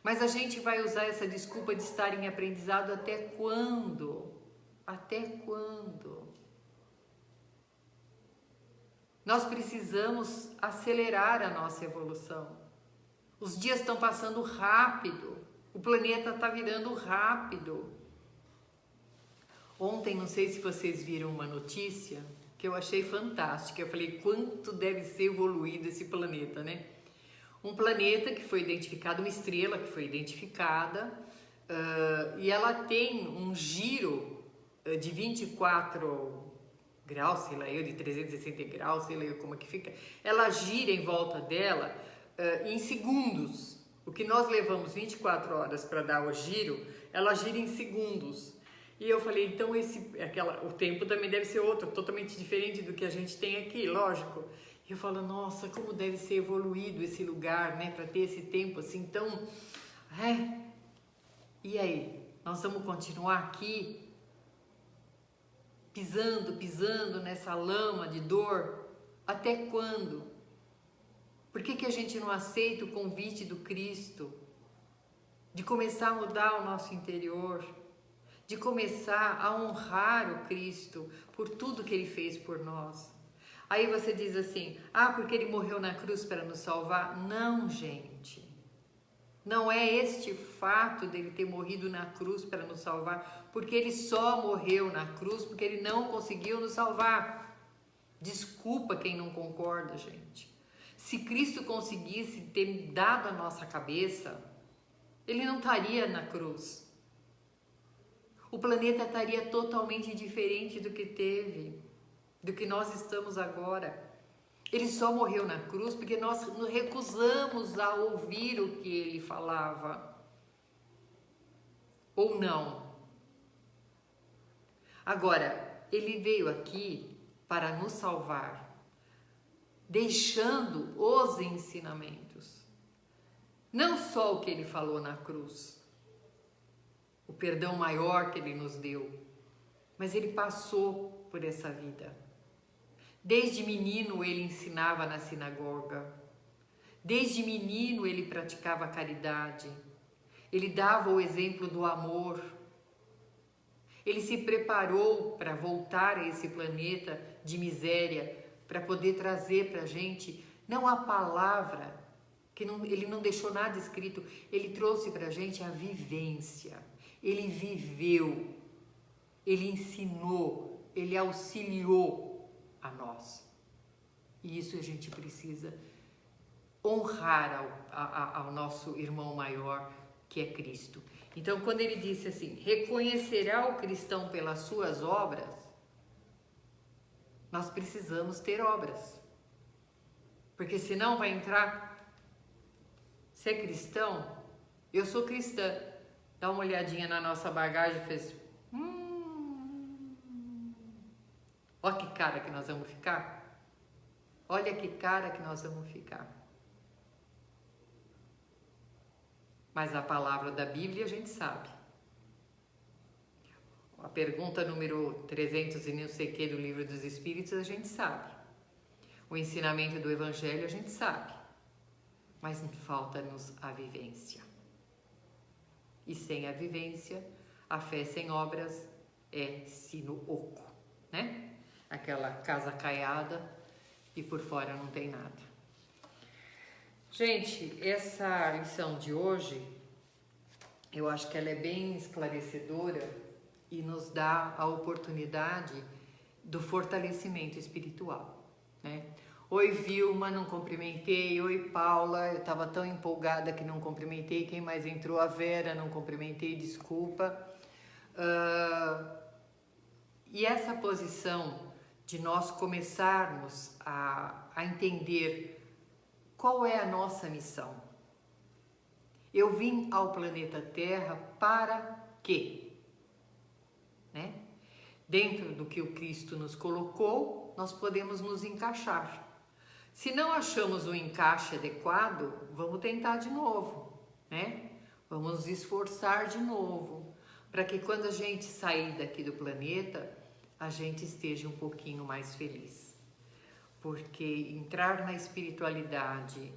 Mas a gente vai usar essa desculpa de estar em aprendizado até quando? Até quando? Nós precisamos acelerar a nossa evolução. Os dias estão passando rápido, o planeta está virando rápido. Ontem, não sei se vocês viram uma notícia que eu achei fantástica. Eu falei, quanto deve ser evoluído esse planeta, né? Um planeta que foi identificado, uma estrela que foi identificada, e ela tem um giro de 24 graus, sei lá eu, de 360 graus, sei lá eu como é que fica. Ela gira em volta dela em segundos. O que nós levamos 24 horas para dar o giro, ela gira em segundos. E eu falei, então o tempo também deve ser outro, totalmente diferente do que a gente tem aqui, lógico. E eu falo, nossa, como deve ser evoluído esse lugar, né, para ter esse tempo assim tão... E aí, nós vamos continuar aqui, pisando nessa lama de dor, até quando? Por que a gente não aceita o convite do Cristo de começar a mudar o nosso interior, de começar a honrar o Cristo por tudo que Ele fez por nós? Aí você diz assim, porque Ele morreu na cruz para nos salvar? Não, gente. Não é este fato dele ter morrido na cruz para nos salvar, porque Ele só morreu na cruz porque Ele não conseguiu nos salvar. Desculpa quem não concorda, gente. Se Cristo conseguisse ter dado a nossa cabeça, Ele não estaria na cruz. O planeta estaria totalmente diferente do que teve, do que nós estamos agora. Ele só morreu na cruz porque nós nos recusamos a ouvir o que Ele falava. Ou não. Agora, Ele veio aqui para nos salvar, deixando os ensinamentos. Não só o que Ele falou na cruz, o perdão maior que Ele nos deu, mas Ele passou por essa vida. Desde menino Ele ensinava na sinagoga, desde menino Ele praticava a caridade, Ele dava o exemplo do amor, Ele se preparou para voltar a esse planeta de miséria, para poder trazer para a gente, não a palavra, que Ele não deixou nada escrito, Ele trouxe para a gente a vivência, Ele viveu, Ele ensinou, Ele auxiliou a nós. E isso a gente precisa honrar ao nosso irmão maior, que é Cristo. Então, quando ele disse assim, reconhecerá o cristão pelas suas obras, nós precisamos ter obras. Porque senão vai entrar, se é cristão, eu sou cristã, dá uma olhadinha na nossa bagagem e fez, olha que cara que nós vamos ficar. Olha que cara que nós vamos ficar. Mas a palavra da Bíblia a gente sabe. A pergunta número 300 e não sei o que do Livro dos Espíritos a gente sabe. O ensinamento do Evangelho a gente sabe. Mas falta-nos a vivência. E sem a vivência, a fé sem obras é sino oco, né? Aquela casa caiada e por fora não tem nada. Gente, essa lição de hoje, eu acho que ela é bem esclarecedora e nos dá a oportunidade do fortalecimento espiritual, né? Oi, Vilma, não cumprimentei. Oi, Paula, eu estava tão empolgada que não cumprimentei. Quem mais entrou? A Vera, não cumprimentei, desculpa. E essa posição de nós começarmos a entender qual é a nossa missão. Eu vim ao planeta Terra para quê? Né? Dentro do que o Cristo nos colocou, nós podemos nos encaixar. Se não achamos o encaixe adequado, vamos tentar de novo, né? Vamos nos esforçar de novo, para que quando a gente sair daqui do planeta, a gente esteja um pouquinho mais feliz. Porque entrar na espiritualidade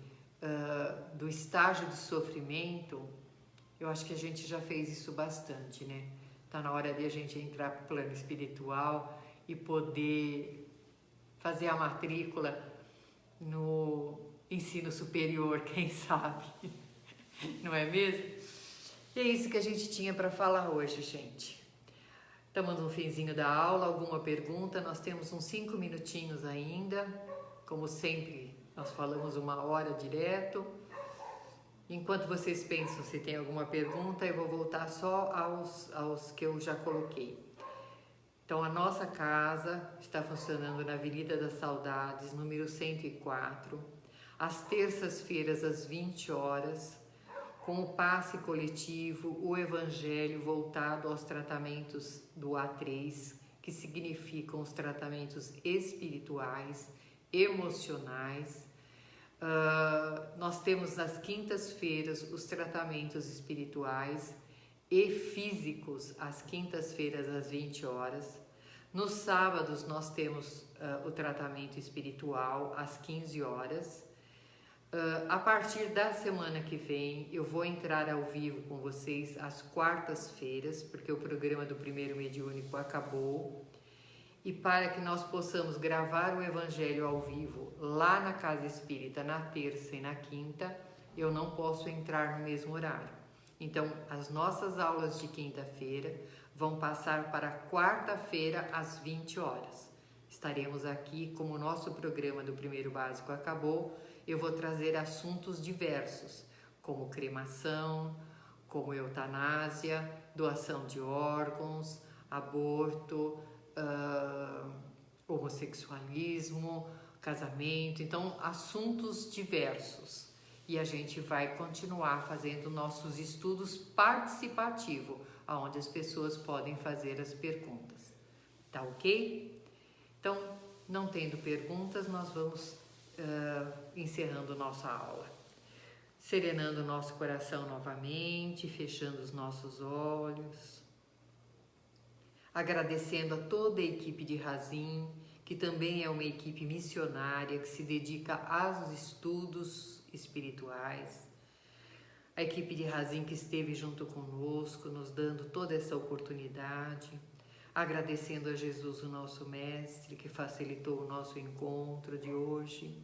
do estágio de sofrimento, eu acho que a gente já fez isso bastante, né? Tá na hora de a gente entrar para o plano espiritual e poder fazer a matrícula no ensino superior, quem sabe? Não é mesmo? E é isso que a gente tinha para falar hoje, gente. Estamos no finzinho da aula. Alguma pergunta? Nós temos uns 5 minutinhos ainda. Como sempre, nós falamos 1 hora direto. Enquanto vocês pensam se tem alguma pergunta, eu vou voltar só aos que eu já coloquei. Então, a nossa casa está funcionando na Avenida das Saudades, número 104, às terças-feiras, às 20 horas, com o passe coletivo, o Evangelho voltado aos tratamentos do A3, que significam os tratamentos espirituais, emocionais. Nós temos nas quintas-feiras os tratamentos espirituais e físicos, às quintas-feiras, às 20 horas. Nos sábados, nós temos o tratamento espiritual, às 15 horas. A partir da semana que vem, eu vou entrar ao vivo com vocês às quartas-feiras, porque o programa do Primeiro Mediúnico acabou. E para que nós possamos gravar o Evangelho ao vivo lá na Casa Espírita, na terça e na quinta, eu não posso entrar no mesmo horário. Então, as nossas aulas de quinta-feira vão passar para quarta-feira às 20 horas. Estaremos aqui, como o nosso programa do Primeiro Básico acabou, eu vou trazer assuntos diversos, como cremação, como eutanásia, doação de órgãos, aborto, homossexualismo, casamento, então assuntos diversos. E a gente vai continuar fazendo nossos estudos participativos, onde as pessoas podem fazer as perguntas. Tá ok? Então, não tendo perguntas, nós vamos encerrando nossa aula. Serenando nosso coração novamente, fechando os nossos olhos. Agradecendo a toda a equipe de Razim, que também é uma equipe missionária que se dedica aos estudos espirituais. A equipe de Razim que esteve junto conosco, nos dando toda essa oportunidade. Agradecendo a Jesus, o nosso Mestre, que facilitou o nosso encontro de hoje.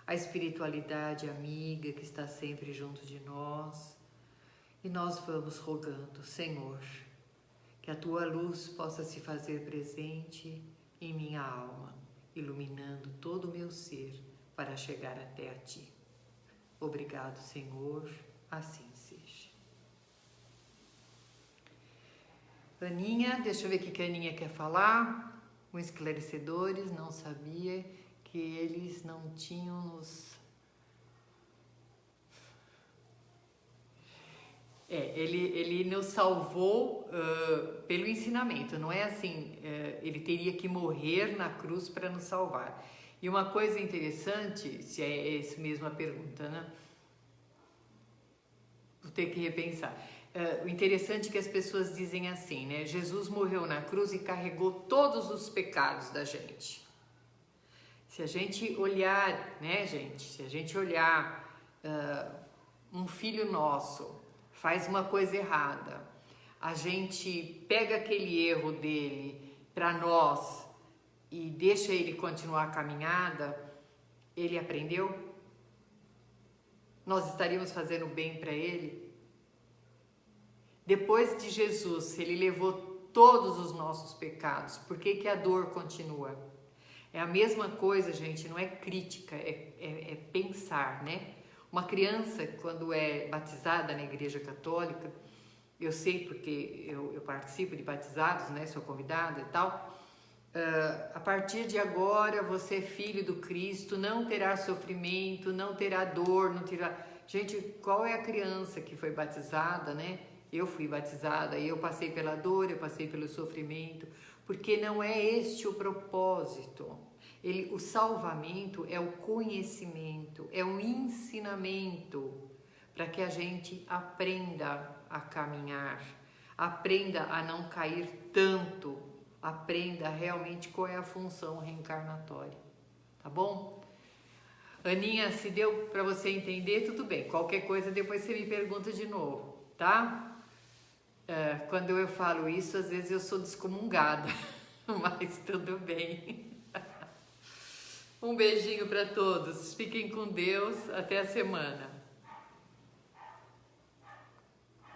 A espiritualidade amiga que está sempre junto de nós. E nós vamos rogando, Senhor, que a Tua luz possa se fazer presente em minha alma, iluminando todo o meu ser para chegar até a Ti. Obrigado, Senhor, assim seja. Aninha, deixa eu ver o que a Aninha quer falar. com esclarecedores, não sabia que eles não tinham nos... Ele nos salvou pelo ensinamento, não é assim, ele teria que morrer na cruz para nos salvar. E uma coisa interessante, se é essa mesma pergunta, né? Vou ter que repensar. O interessante é que as pessoas dizem assim, né? Jesus morreu na cruz e carregou todos os pecados da gente. Se a gente olhar, né, gente? Se a gente olhar um filho nosso faz uma coisa errada, a gente pega aquele erro dele para nós e deixa ele continuar a caminhada, ele aprendeu? Nós estaríamos fazendo bem para ele? Depois de Jesus, se ele levou todos os nossos pecados, por que a dor continua? É a mesma coisa, gente, não é crítica, é pensar, né? Uma criança, quando é batizada na Igreja Católica, eu sei porque eu participo de batizados, né? Sou convidada e tal. A partir de agora, você é filho do Cristo, não terá sofrimento, não terá dor, não terá... Gente, qual é a criança que foi batizada, né? Eu fui batizada e eu passei pela dor, eu passei pelo sofrimento, porque não é este o propósito. O salvamento é o conhecimento, é o ensinamento para que a gente aprenda a caminhar, aprenda a não cair tanto, aprenda realmente qual é a função reencarnatória, tá bom? Aninha, se deu para você entender, tudo bem. Qualquer coisa depois você me pergunta de novo, tá? Quando eu falo isso, às vezes eu sou descomungada, mas tudo bem. Um beijinho para todos, fiquem com Deus, até a semana.